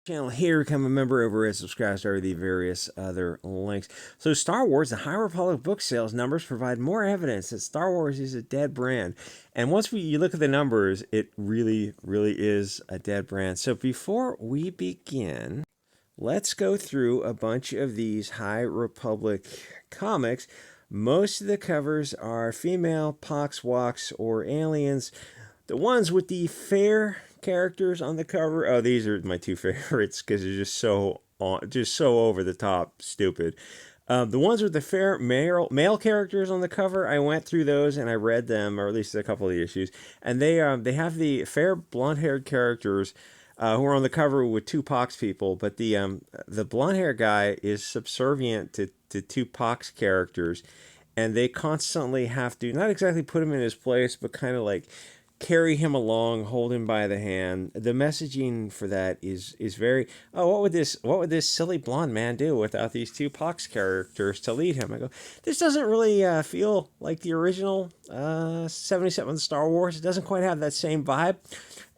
Channel here, become a member over at subscribe to the various other links. So Star Wars, the High Republic book sales numbers provide more evidence that Star Wars is a dead brand. And once you look at the numbers, it really is a dead brand. So before we begin, let's go through a bunch of these High Republic comics. Most of the covers are female poxwalks or aliens. The ones with the fair characters on the cover. Oh, these are my two favorites because they're just so over the top stupid. The ones with the fair male characters on the cover, I went through those and I read them, or at least a couple of the issues, and they have the fair blonde-haired characters who are on the cover with two pox people, but the blonde-haired guy is subservient to two pox characters, and they constantly have to not exactly put him in his place, but kind of like carry him along, hold him by the hand. The messaging for that is very, oh, what would this silly blonde man do without these two pox characters to lead him? I go, this doesn't really feel like the original 77 Star Wars. It doesn't quite have that same vibe.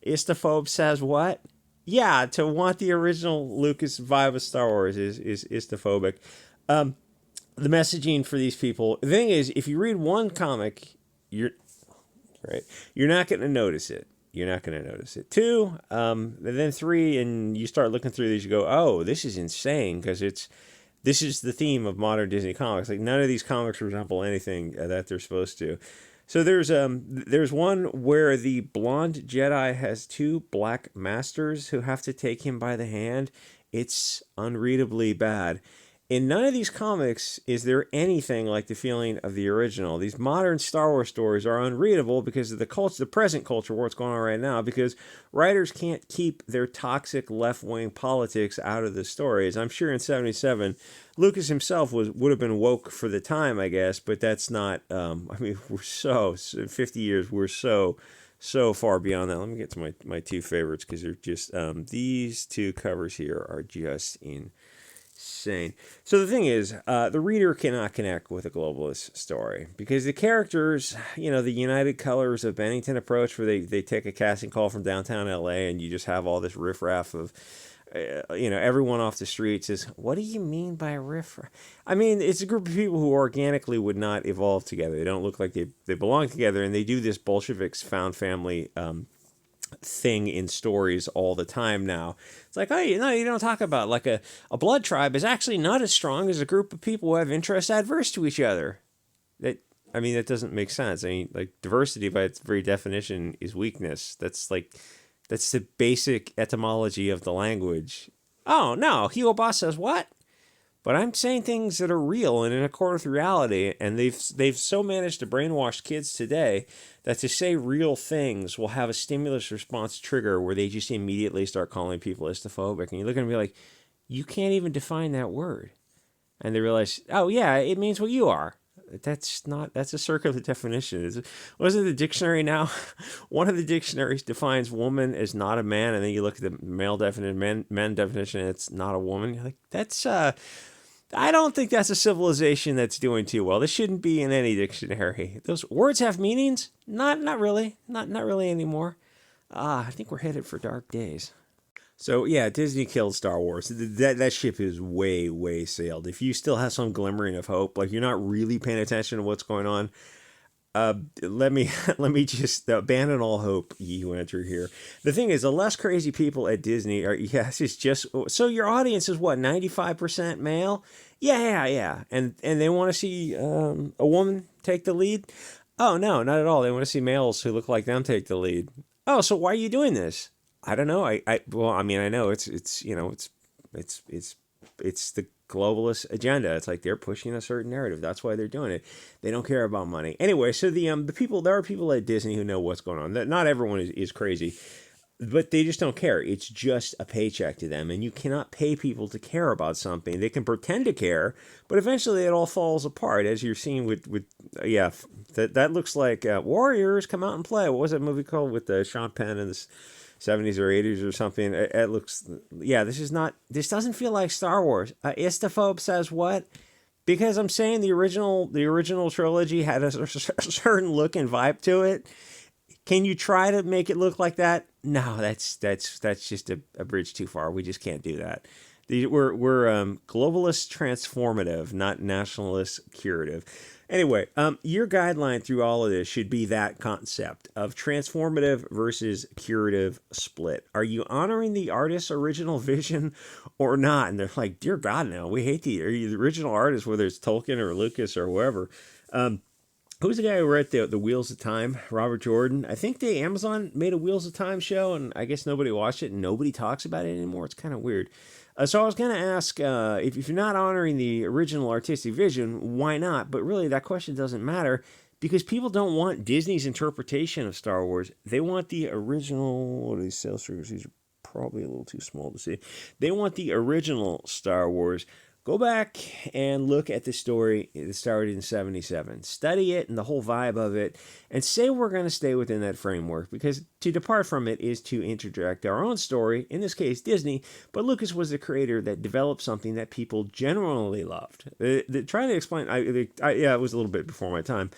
Istaphobe says what? Yeah, to want the original Lucas vibe of Star Wars is istaphobic. The messaging for these people, the thing is, if you read one comic, you're not going to notice it. You're not going to notice it. Two, and then three, and you start looking through these, you go, oh, this is insane, because this is the theme of modern Disney comics. Like, none of these comics resemble anything that they're supposed to. So there's one where the blonde Jedi has two black masters who have to take him by the hand. It's unreadably bad. In none of these comics is there anything like the feeling of the original. These modern Star Wars stories are unreadable because of the culture, the present culture, what's going on right now, because writers can't keep their toxic left-wing politics out of the stories. I'm sure in 77, Lucas himself would have been woke for the time, I guess, but that's not, I mean, we're 50 years, we're so far beyond that. Let me get to my two favorites, because they're just, these two covers here are just insane. So the thing is, the reader cannot connect with a globalist story because the characters, the United Colors of Bennington approach, where they take a casting call from downtown LA and you just have all this riffraff of, everyone off the street says, what do you mean by riffraff? I mean, it's a group of people who organically would not evolve together. They don't look like they belong together, and they do this Bolsheviks found family thing in stories all the time now. It's like, oh, you don't talk about, like, a blood tribe is actually not as strong as a group of people who have interests adverse to each other. That doesn't make sense. I mean, like, diversity by its very definition is weakness. That's the basic etymology of the language. Oh no, Hugo Boss says what? But I'm saying things that are real and in accord with reality, and they've so managed to brainwash kids today that to say real things will have a stimulus response trigger where they just immediately start calling people istaphobic. And you look at them and be like, you can't even define that word. And they realize, oh yeah, it means what you are. That's a circular definition. Wasn't the dictionary now? One of the dictionaries defines woman as not a man, and then you look at the male definition, men definition, and it's not a woman. You're like, that's I don't think that's a civilization that's doing too well. This shouldn't be in any dictionary. Those words have meanings? Not really. Not really anymore. I think we're headed for dark days. So yeah, Disney killed Star Wars. That ship is way sailed. If you still have some glimmering of hope, like you're not really paying attention to what's going on, let me just abandon all hope, ye who enter here. The thing is, the less crazy people at Disney are, yes, it's just, so your audience is what, 95% male? Yeah. And they want to see a woman take the lead? Oh, no, not at all. They want to see males who look like them take the lead. Oh, so why are you doing this? I don't know. I know it's the globalist agenda. It's like they're pushing a certain narrative. That's why they're doing it. They don't care about money. Anyway, so the people, there are people at Disney who know what's going on. Not everyone is crazy, but they just don't care. It's just a paycheck to them, and you cannot pay people to care about something. They can pretend to care, but eventually it all falls apart, as you're seeing with that looks like Warriors Come Out and Play. What was that movie called with Sean Penn and this 70s or 80s or something? It looks, this doesn't feel like Star Wars. Istaphobe says what? Because I'm saying the original trilogy had a certain look and vibe to it. Can you try to make it look like that? No, that's just a bridge too far. We just can't do that. We're globalist transformative, not nationalist curative. Anyway, your guideline through all of this should be that concept of transformative versus curative split. Are you honoring the artist's original vision or not? And they're like, dear God, no, we hate the original artist, whether it's Tolkien or Lucas or whoever. Who's the guy who wrote the Wheels of Time? Robert Jordan. I think the Amazon made a Wheels of Time show, and I guess nobody watched it and nobody talks about it anymore. It's kind of weird. So I was going to ask, if you're not honoring the original artistic vision, why not? But really, that question doesn't matter because people don't want Disney's interpretation of Star Wars. They want the original. What are these sales figures? These are probably a little too small to see. They want the original Star Wars. Go back and look at the story that started in 77. Study it and the whole vibe of it, and say we're going to stay within that framework, because to depart from it is to interject our own story, in this case Disney, but Lucas was the creator that developed something that people generally loved. Trying to explain, yeah, it was a little bit before my time,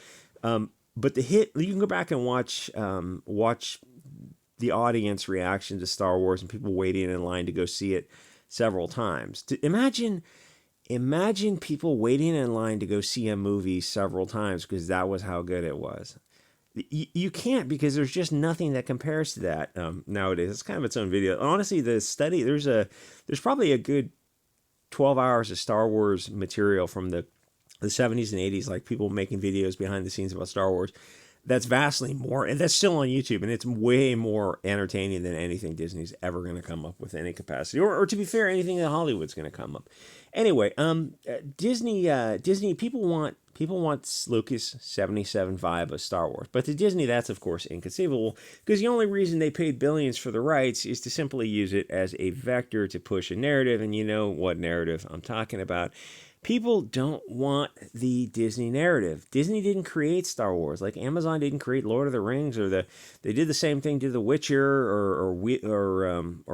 but the hit, you can go back and watch the audience reaction to Star Wars and people waiting in line to go see it several times. Imagine people waiting in line to go see a movie several times because that was how good it was. You can't, because there's just nothing that compares to that nowadays. It's kind of its own video. Honestly, the study, there's probably a good 12 hours of Star Wars material from the 70s and 80s, like people making videos behind the scenes about Star Wars. That's vastly more, and that's still on YouTube, and it's way more entertaining than anything Disney's ever going to come up with in any capacity, or to be fair, anything that Hollywood's going to come up. Anyway, Disney people want Lucas 77 vibe of Star Wars, but to Disney that's of course inconceivable, because the only reason they paid billions for the rights is to simply use it as a vector to push a narrative, and you know what narrative I'm talking about. People don't want the Disney narrative. Disney didn't create Star Wars, like Amazon didn't create Lord of the Rings, or they did the same thing to The Witcher or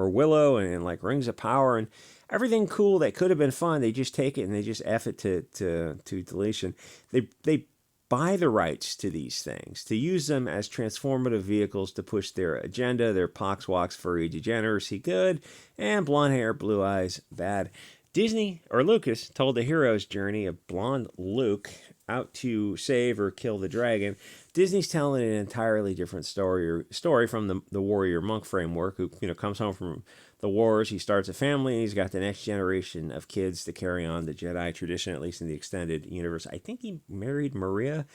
Willow and like Rings of Power and everything cool that could have been fun. They just take it and they just F it to deletion. They buy the rights to these things to use them as transformative vehicles to push their agenda, their pox, walks, furry degeneracy good, and blonde hair, blue eyes bad. Disney, or Lucas, told the hero's journey of blonde Luke out to save or kill the dragon. Disney's telling an entirely different story from the warrior monk framework, who comes home from the wars, he starts a family, and he's got the next generation of kids to carry on the Jedi tradition, at least in the extended universe. I think he married Maria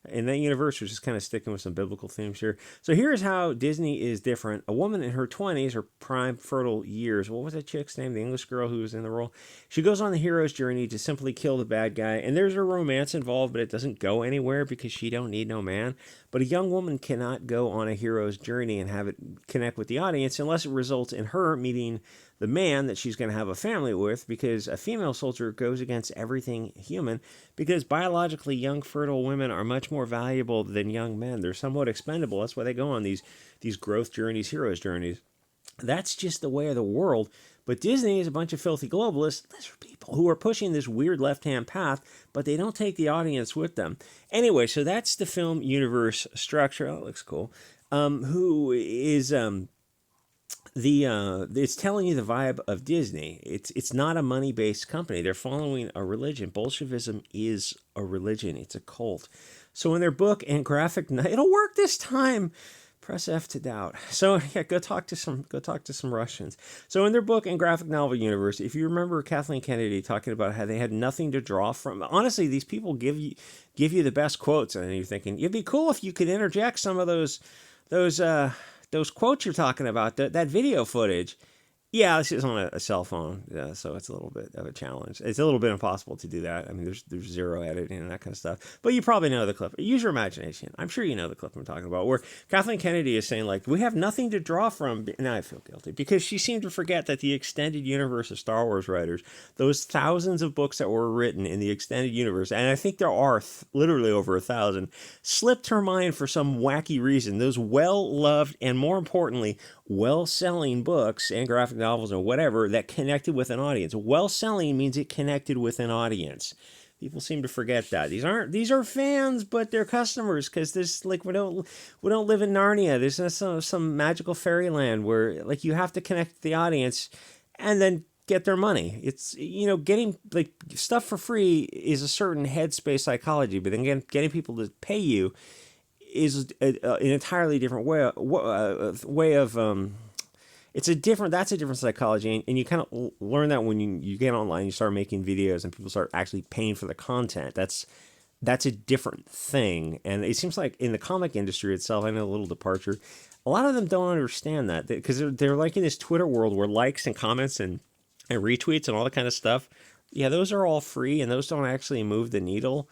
in that universe, which is kind of sticking with some biblical themes here. So here's how Disney is different. A woman in her 20s, her prime fertile years, what was that chick's name, the English girl who was in the role? She goes on the hero's journey to simply kill the bad guy, and there's a romance involved, but it doesn't go anywhere because she don't need no man. But a young woman cannot go on a hero's journey and have it connect with the audience unless it results in her meeting the man that she's going to have a family with, because a female soldier goes against everything human, because biologically young fertile women are much more valuable than young men. They're somewhat expendable. That's why they go on these growth journeys, heroes journeys. That's just the way of the world. But Disney is a bunch of filthy globalists, lizard people, who are pushing this weird left-hand path, but they don't take the audience with them. Anyway, so that's the film universe structure. Oh, that looks cool. Who is it's telling you the vibe of Disney. It's not a money-based company. They're following a religion. Bolshevism is a religion. It's a cult. So in their book and graphic, it'll work this time. Press F to doubt. So yeah, go talk to some Russians. So in their book and graphic novel universe, if you remember Kathleen Kennedy talking about how they had nothing to draw from, honestly, these people give you the best quotes, and you're thinking it'd be cool if you could interject some of those quotes you're talking about, that video footage. Yeah, this is on a cell phone, so it's a little bit of a challenge. It's a little bit impossible to do that. I mean, there's zero editing and that kind of stuff. But you probably know the clip. Use your imagination. I'm sure you know the clip I'm talking about, where Kathleen Kennedy is saying, like, we have nothing to draw from. Now I feel guilty, because she seemed to forget that the extended universe of Star Wars writers, those thousands of books that were written in the extended universe, and I think there are literally over 1,000, slipped her mind for some wacky reason. Those well-loved and, more importantly, well-selling books and graphic novels or whatever that connected with an audience. Well-selling means it connected with an audience. People seem to forget that these are fans, but they're customers, because this, like, we don't live in Narnia. There's not some magical fairyland where, like, you have to connect with the audience and then get their money. It's, getting, like, stuff for free is a certain headspace psychology, but then getting people to pay you is an entirely different way of that's a different psychology, and you kind of learn that when you get online, you start making videos, and people start actually paying for the content. That's a different thing, and it seems like in the comic industry itself, I know, a little departure, a lot of them don't understand that, because they're like in this Twitter world where likes and comments and retweets and all that kind of stuff, yeah, those are all free, and those don't actually move the needle.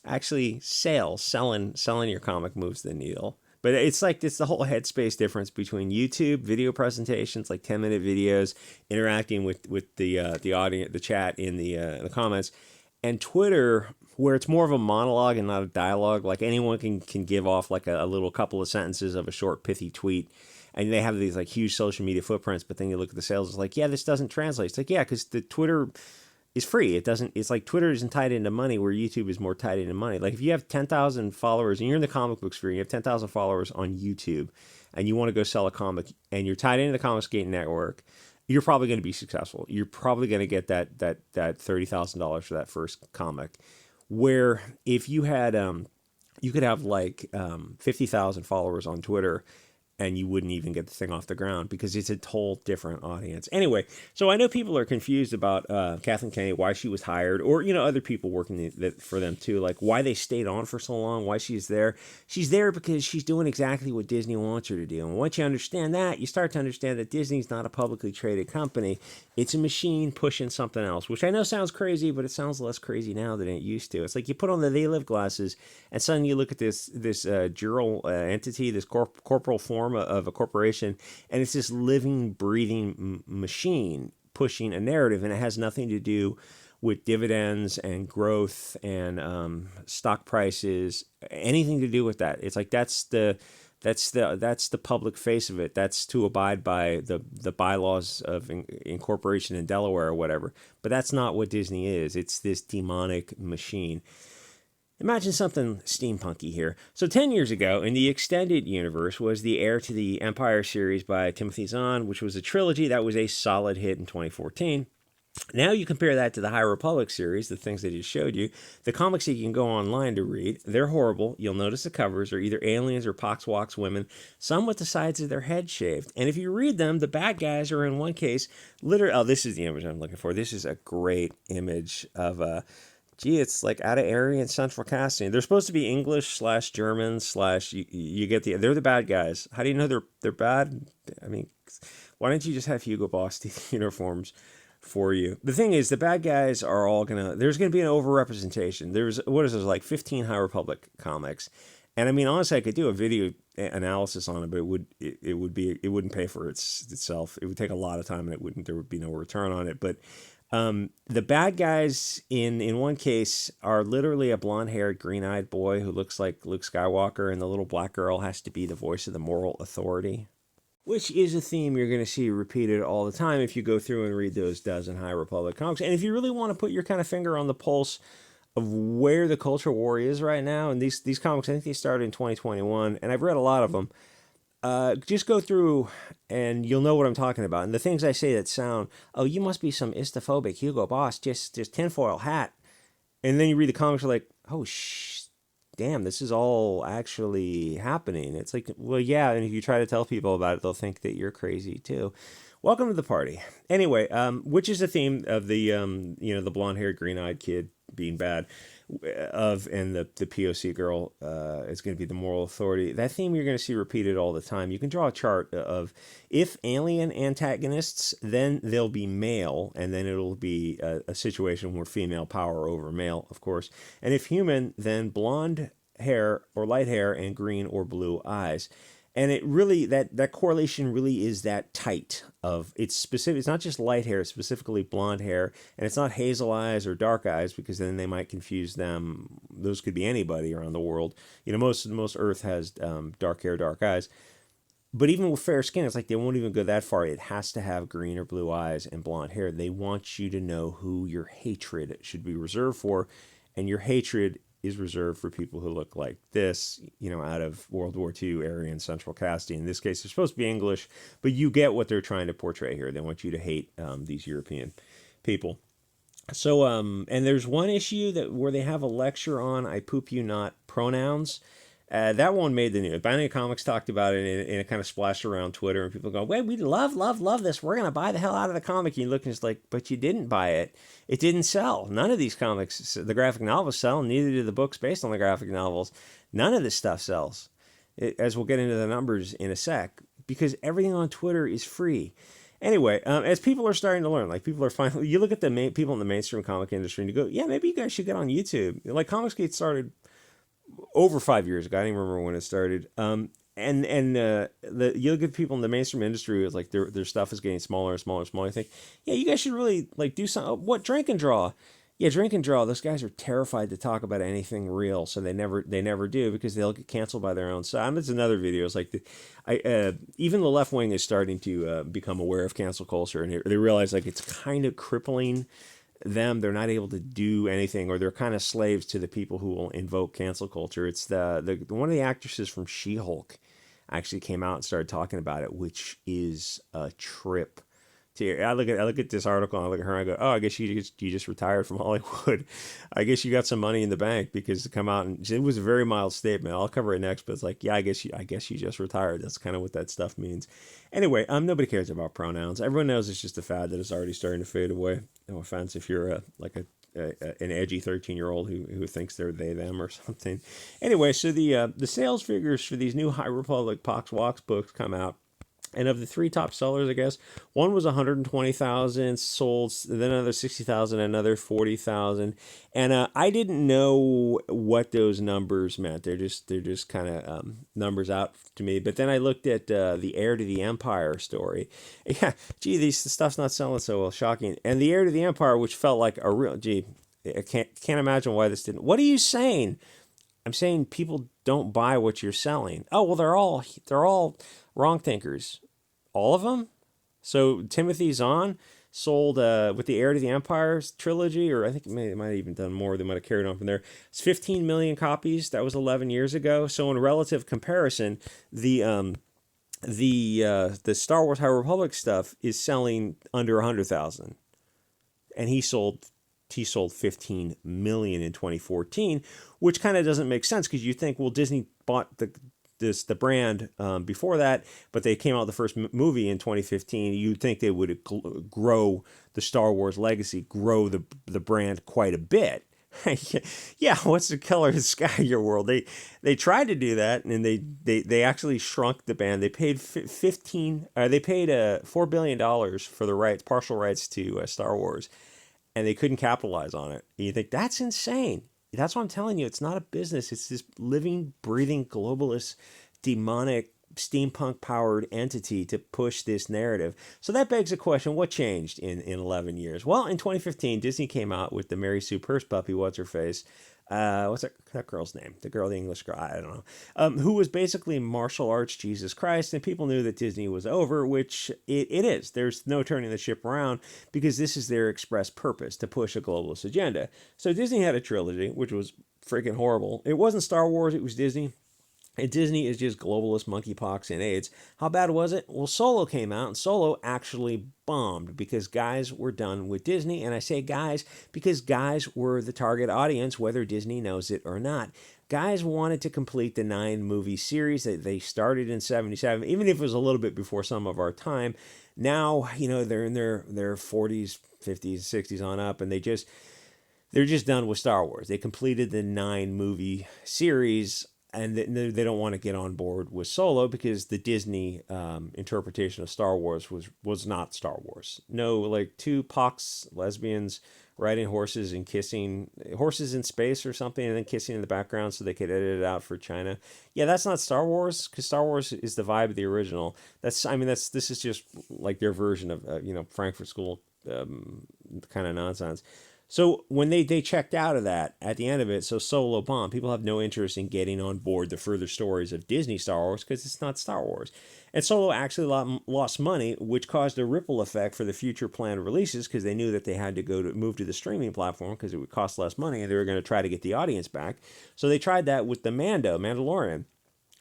Actually, selling your comic moves the needle. But it's the whole headspace difference between YouTube video presentations, like 10-minute videos, interacting with the audience, the chat in the comments, and Twitter, where it's more of a monologue and not a dialogue. Like, anyone can give off like a little couple of sentences of a short pithy tweet, and they have these like huge social media footprints. But then you look at the sales, it's like, yeah, this doesn't translate. It's like, yeah, because the Twitter is free. It's like Twitter isn't tied into money, where YouTube is more tied into money. Like, if you have 10,000 followers and you're in the comic book sphere, you have 10,000 followers on YouTube, and you want to go sell a comic, and you're tied into the Comicsgate network, you're probably going to be successful. You're probably going to get that $30,000 for that first comic. Where if you had you could have like 50,000 followers on Twitter, and you wouldn't even get the thing off the ground, because it's a whole different audience. Anyway, so I know people are confused about Kathleen Kennedy, why she was hired, or, other people working for them too, like why they stayed on for so long, why she's there. She's there because she's doing exactly what Disney wants her to do. And once you understand that, you start to understand that Disney's not a publicly traded company. It's a machine pushing something else, which I know sounds crazy, but it sounds less crazy now than it used to. It's like you put on the They Live glasses, and suddenly you look at this jural entity, this corporal form of a corporation, and it's this living, breathing machine pushing a narrative, and it has nothing to do with dividends and growth and stock prices, anything to do with that. It's like that's the public face of it. That's to abide by the bylaws of incorporation in Delaware or whatever. But that's not what Disney is. It's this demonic machine. Imagine something steampunky here. So 10 years ago, in the extended universe, was the Heir to the Empire series by Timothy Zahn, which was a trilogy that was a solid hit in 2014. Now you compare that to the High Republic series, the things I just showed you, the comics that you can go online to read. They're horrible. You'll notice the covers are either aliens or poxwalks women, some with the sides of their head shaved. And if you read them, the bad guys are, in one case, literally, oh, this is the image I'm looking for. This is a great image of it's like out of area and central casting. They're supposed to be English / German / you get they're the bad guys. How do you know they're bad? I mean, why don't you just have Hugo Boss do the uniforms for you? The thing is, the bad guys are all there's gonna be an overrepresentation. There's, like 15 High Republic comics, and I mean, honestly, I could do a video analysis on it, but it wouldn't pay for itself. It would take a lot of time, and there would be no return on it. But the bad guys in one case are literally a blonde-haired, green-eyed boy who looks like Luke Skywalker, and the little black girl has to be the voice of the moral authority, which is a theme you're going to see repeated all the time if you go through and read those dozen High Republic comics. And if you really want to put your kind of finger on the pulse of where the culture war is right now, and these comics, I think they started in 2021, and I've read a lot of them. Just go through and you'll know what I'm talking about. And the things I say that sound, oh, you must be some istophobic Hugo Boss, just tinfoil hat. And then you read the comics, you're like, oh, damn, this is all actually happening. It's like, well, yeah, and if you try to tell people about it, they'll think that you're crazy too. Welcome to the party. Anyway, which is the theme of the, the blonde-haired, green-eyed kid being bad, and the POC girl is going to be the moral authority. That theme you're going to see repeated all the time. You can draw a chart of, if alien antagonists, then they'll be male, and then it'll be a situation where female power over male, of course. And if human, then blonde hair or light hair and green or blue eyes. And it really, that correlation really is that tight of, it's specific. It's not just light hair, it's specifically blonde hair. And it's not hazel eyes or dark eyes, because then they might confuse them. Those could be anybody around the world. Most Earth has dark hair, dark eyes. But even with fair skin, it's like they won't even go that far. It has to have green or blue eyes and blonde hair. They want you to know who your hatred should be reserved for. and your hatred is reserved for people who look like this, out of World War II Aryan Central Casting. In this case, they're supposed to be English, but you get what they're trying to portray here. They want you to hate these European people. So, and there's one issue where they have a lecture on "I poop you not" pronouns. That one made the news. Binding of Comics talked about it, and it kind of splashed around Twitter, and people go, "Wait, we love this. We're gonna buy the hell out of the comic." And you look, and it's like, but you didn't buy it. It didn't sell. None of these comics, the graphic novels sell. Neither do the books based on the graphic novels. None of this stuff sells, as we'll get into the numbers in a sec, because everything on Twitter is free. Anyway, as people are starting to learn, like people are finally, you look at the people in the mainstream comic industry and you go, yeah, maybe you guys should get on YouTube. Like Comicsgate started over 5 years ago. I don't even remember when it started. You look at people in the mainstream industry, it's like their stuff is getting smaller and smaller and smaller. You think, yeah, you guys should really like do something. What, Drink and Draw? Yeah, Drink and Draw. Those guys are terrified to talk about anything real, so they never do, because they'll get canceled by their own side. And that's another video. It's like even the left wing is starting to become aware of cancel culture, and they realize like it's kind of crippling them. They're not able to do anything, or they're kind of slaves to the people who will invoke cancel culture. It's the one of the actresses from She-Hulk actually came out and started talking about it, which is a trip. I look at this article and I look at her and I go, oh, I guess you just retired from Hollywood. I guess you got some money in the bank, because to come out and it was a very mild statement. I'll cover it next, but it's like, yeah, I guess you just retired. That's kind of what that stuff means. Anyway, nobody cares about pronouns. Everyone knows it's just a fad that is already starting to fade away. No offense if you're an edgy 13-year-old who thinks they're they them or something. Anyway, so the sales figures for these new High Republic Pox Walks books come out. And of the three top sellers, I guess, one was 120,000 sold, then another 60,000, another 40,000. And I didn't know what those numbers meant. They're just kind of numbers out to me. But then I looked at the Heir to the Empire story. Yeah, gee, this stuff's not selling so well. Shocking. And the Heir to the Empire, which felt like a real, gee, I can't imagine why this didn't. What are you saying? I'm saying people don't buy what you're selling. Oh, well, they're all wrong thinkers. All of them? So Timothy Zahn sold with the Heir to the Empire trilogy, or I think it might have even done more. They might have carried on from there. It's 15 million copies. That was 11 years ago. So in relative comparison, the Star Wars High Republic stuff is selling under 100,000, and he sold 15 million in 2014, which kind of doesn't make sense, because you think, well, Disney bought the brand before that, but they came out the first movie in 2015. You'd think they would grow the Star Wars legacy, grow the brand quite a bit. Yeah, what's the color of the sky in your world? They tried to do that, and they actually shrunk the band. They paid $4 billion for the rights, partial rights to Star Wars, and they couldn't capitalize on it. And you think, that's insane. That's what I'm telling you. It's not a business. It's this living, breathing, globalist, demonic, steampunk-powered entity to push this narrative. So that begs the question, what changed in 11 years? Well, in 2015, Disney came out with the Mary Sue Purse puppy, what's-her-face? What's that girl's name? The English girl, I don't know. Who was basically martial arts Jesus Christ, and people knew that Disney was over, which it is. There's no turning the ship around, because this is their express purpose, to push a globalist agenda. So Disney had a trilogy, which was freaking horrible. It wasn't Star Wars, it was Disney. And Disney is just globalist monkeypox and AIDS. How bad was it? Well, Solo came out, and Solo actually bombed, because guys were done with Disney. And I say guys because guys were the target audience, whether Disney knows it or not. Guys wanted to complete the 9-movie series that they started in 77, even if it was a little bit before some of our time. Now, they're in their 40s, 50s, 60s on up, and they're just done with Star Wars. They completed the 9-movie series, and they don't want to get on board with Solo, because the Disney interpretation of Star Wars was not Star Wars. No, like two pox lesbians riding horses and kissing horses in space or something, and then kissing in the background so they could edit it out for China. Yeah, that's not Star Wars, because Star Wars is the vibe of the original. This is just like their version of Frankfurt School kind of nonsense. So when they checked out of that at the end of it, so Solo bombed. People have no interest in getting on board the further stories of Disney Star Wars because it's not Star Wars. And Solo actually lost money, which caused a ripple effect for the future planned releases because they knew that they had to move to the streaming platform because it would cost less money and they were going to try to get the audience back. So they tried that with the Mandalorian.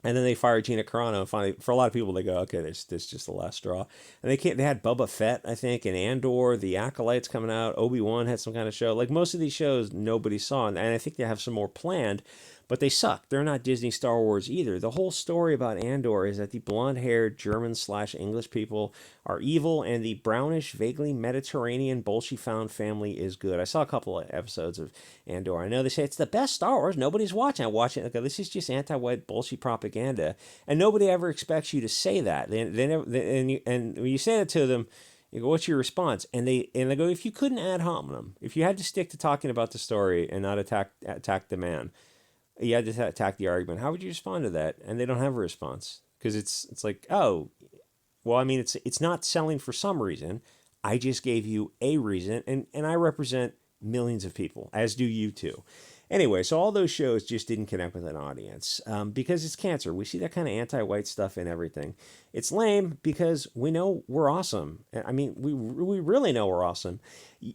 And then they fired Gina Carano. And finally, for a lot of people, they go, okay, this is just the last straw. And they had Boba Fett, I think, and Andor, the Acolytes coming out. Obi-Wan had some kind of show. Like most of these shows, nobody saw. And I think they have some more planned, but they suck. They're not Disney Star Wars either. The whole story about Andor is that the blonde-haired German/English people are evil, and the brownish, vaguely Mediterranean Bolshevisim family is good. I saw a couple of episodes of Andor. I know they say it's the best Star Wars. Nobody's watching. I watch it. Okay, this is just anti-white Bolshevik propaganda, and nobody ever expects you to say that. And when you say it to them, you go, "What's your response?" And they go, "If you couldn't ad hominem, if you had to stick to talking about the story and not attack the man, you had to attack the argument. How would you respond to that?" And they don't have a response because it's like, oh, well, I mean, it's not selling for some reason. I just gave you a reason, and I represent millions of people, as do you too. Anyway, so all those shows just didn't connect with an audience because it's cancer. We see that kind of anti-white stuff in everything. It's lame because we know we're awesome. I mean, we really know we're awesome.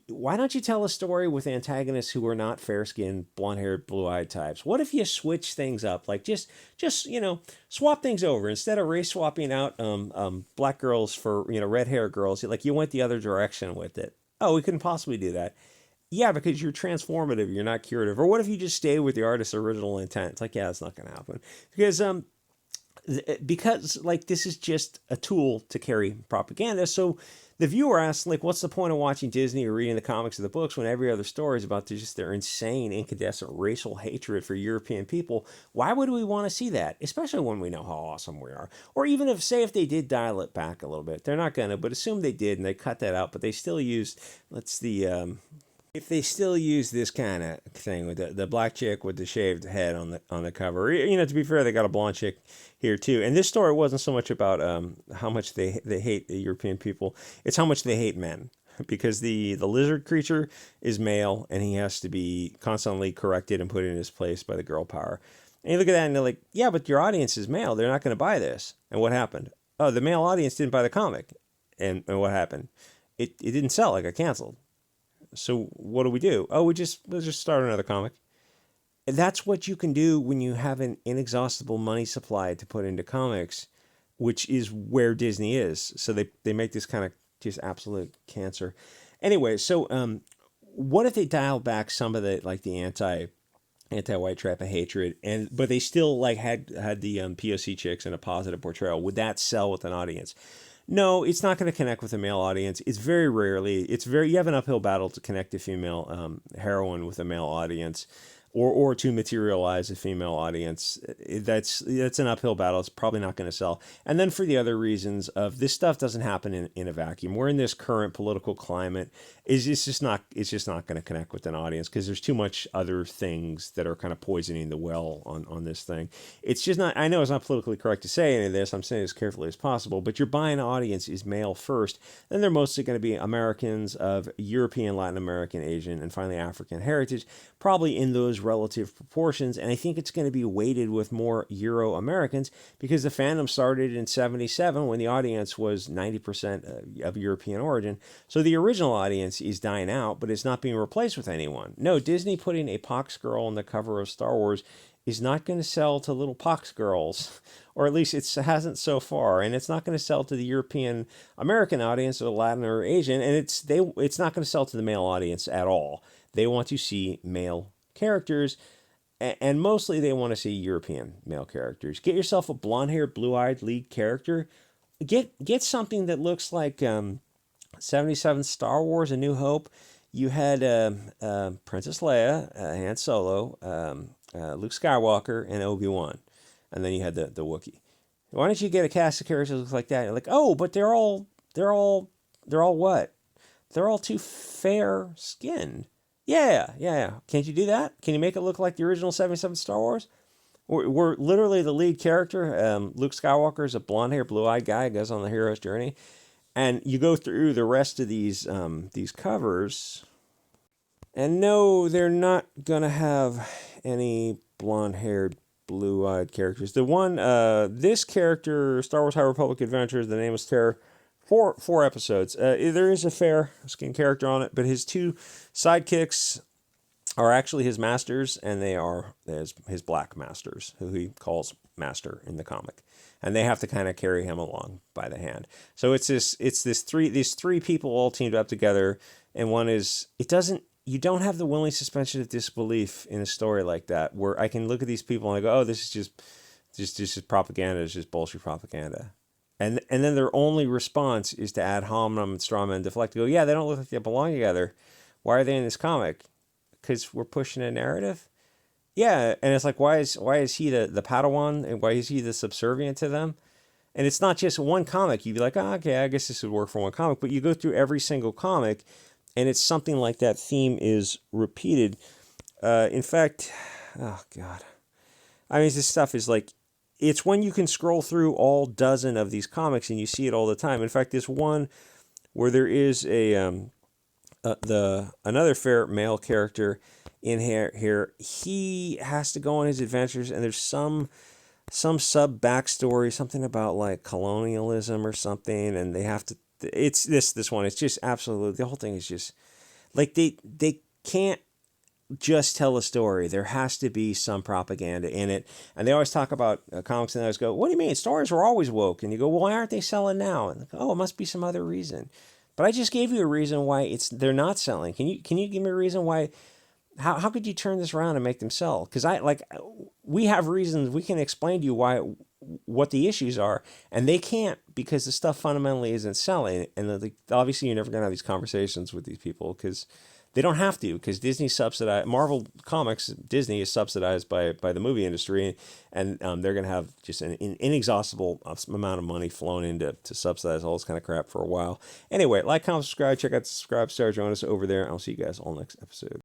Why don't you tell a story with antagonists who are not fair-skinned, blonde-haired, blue-eyed types? What if you switch things up? Like just swap things over instead of race swapping out black girls for red-haired girls. Like you went the other direction with it. Oh, we couldn't possibly do that. Yeah, because you're transformative, you're not curative. Or what if you just stay with the artist's original intent? It's like, yeah, it's not going to happen because like this is just a tool to carry propaganda. So the viewer asks, like, what's the point of watching Disney or reading the comics or the books when every other story is about just their insane, incandescent racial hatred for European people? Why would we want to see that, especially when we know how awesome we are? Or even if they did dial it back a little bit, they're not going to, but assume they did and they cut that out, but they still used, if they still use this kind of thing with the black chick with the shaved head on the cover, to be fair, they got a blonde chick here too. And this story wasn't so much about how much they hate the European people; it's how much they hate men. Because the lizard creature is male and he has to be constantly corrected and put in his place by the girl power. And you look at that and they're like, yeah, but your audience is male; they're not going to buy this. And what happened? Oh, the male audience didn't buy the comic, and what happened? It didn't sell. It got canceled. So what do? Oh, let's just start another comic. And that's what you can do when you have an inexhaustible money supply to put into comics, which is where Disney is. So they make this kind of just absolute cancer. Anyway, so what if they dialed back some of the anti-white trap of hatred, but they still had the POC chicks and a positive portrayal? Would that sell with an audience? No, it's not going to connect with a male audience. It's very rarely. You have an uphill battle to connect a female heroine with a male audience, or to materialize a female audience. That's an uphill battle. It's probably not going to sell. And then for the other reasons of this stuff doesn't happen in a vacuum. We're in this current political climate. It's just not going to connect with an audience because there's too much other things that are kind of poisoning the well on this thing. It's just not. I know it's not politically correct to say any of this. I'm saying it as carefully as possible. But your buying audience is male first. Then they're mostly going to be Americans of European, Latin American, Asian, and finally African heritage, probably in those relative proportions. And I think it's going to be weighted with more Euro Americans because the fandom started in '77 when the audience was 90% of European origin. So the original audience is dying out, but it's not being replaced with anyone. No, Disney putting a pox girl on the cover of Star Wars is not going to sell to little pox girls, or at least it hasn't so far, and it's not going to sell to the European American audience or Latin or Asian, and it's not going to sell to the male audience at all. They want to see male characters, and mostly they want to see European male characters. Get yourself a blonde-haired, blue-eyed lead character. Get something that looks like 77 Star Wars: A New Hope. You had Princess Leia, Han Solo, Luke Skywalker, and Obi-Wan, and then you had the Wookiee. Why don't you get a cast of characters that looks like that? You're like, oh, but they're all what? They're all too fair skinned. Yeah. Can't you do that? Can you make it look like the original 77 Star Wars? We're literally the lead character. Luke Skywalker is a blonde-haired, blue-eyed guy who goes on the hero's journey. And you go through the rest of these covers, And no, they're not going to have any blonde-haired, blue-eyed characters. The one, this character, Star Wars High Republic Adventures, the name is Terror, four episodes. There is a fair-skinned character on it, but his two sidekicks are actually his masters, and they are his black masters, who he calls master in the comic, and they have to kind of carry him along by the hand. So these three people all teamed up together, and one is you don't have the willing suspension of disbelief in a story like that, where I can look at these people and I go, oh, this is just propaganda, it's just bullshit propaganda. And then their only response is to ad hominem and straw man deflect, to go, yeah, they don't look like they belong together. Why are they in this comic? Because we're pushing a narrative. Yeah, and it's like, why is he the Padawan, and why is he the subservient to them? And it's not just one comic. You'd be like, oh, okay, I guess this would work for one comic. But you go through every single comic, and it's something like that theme is repeated. In fact, oh God, I mean, this stuff is like, it's when you can scroll through all dozen of these comics and you see it all the time. In fact, this one where there is another fair male character in here, he has to go on his adventures, and there's some sub backstory, something about like colonialism or something, and they have to. It's this one. It's just absolutely, the whole thing is just like they can't just tell a story. There has to be some propaganda in it. And they always talk about comics, and they always go, what do you mean? Stories were always woke. And you go, well, why aren't they selling now? And oh, it must be some other reason. But I just gave you a reason why they're not selling. Can you give me a reason why? How could you turn this around and make them sell? Because we have reasons. We can explain to you what the issues are, and they can't, because the stuff fundamentally isn't selling. And obviously, you're never going to have these conversations with these people because they don't have to, because Marvel Comics, Disney is subsidized by the movie industry, and they're going to have just an inexhaustible amount of money flown in to subsidize all this kind of crap for a while. Anyway, like, comment, subscribe, check out the subscribe star, join us over there. I'll see you guys all next episode.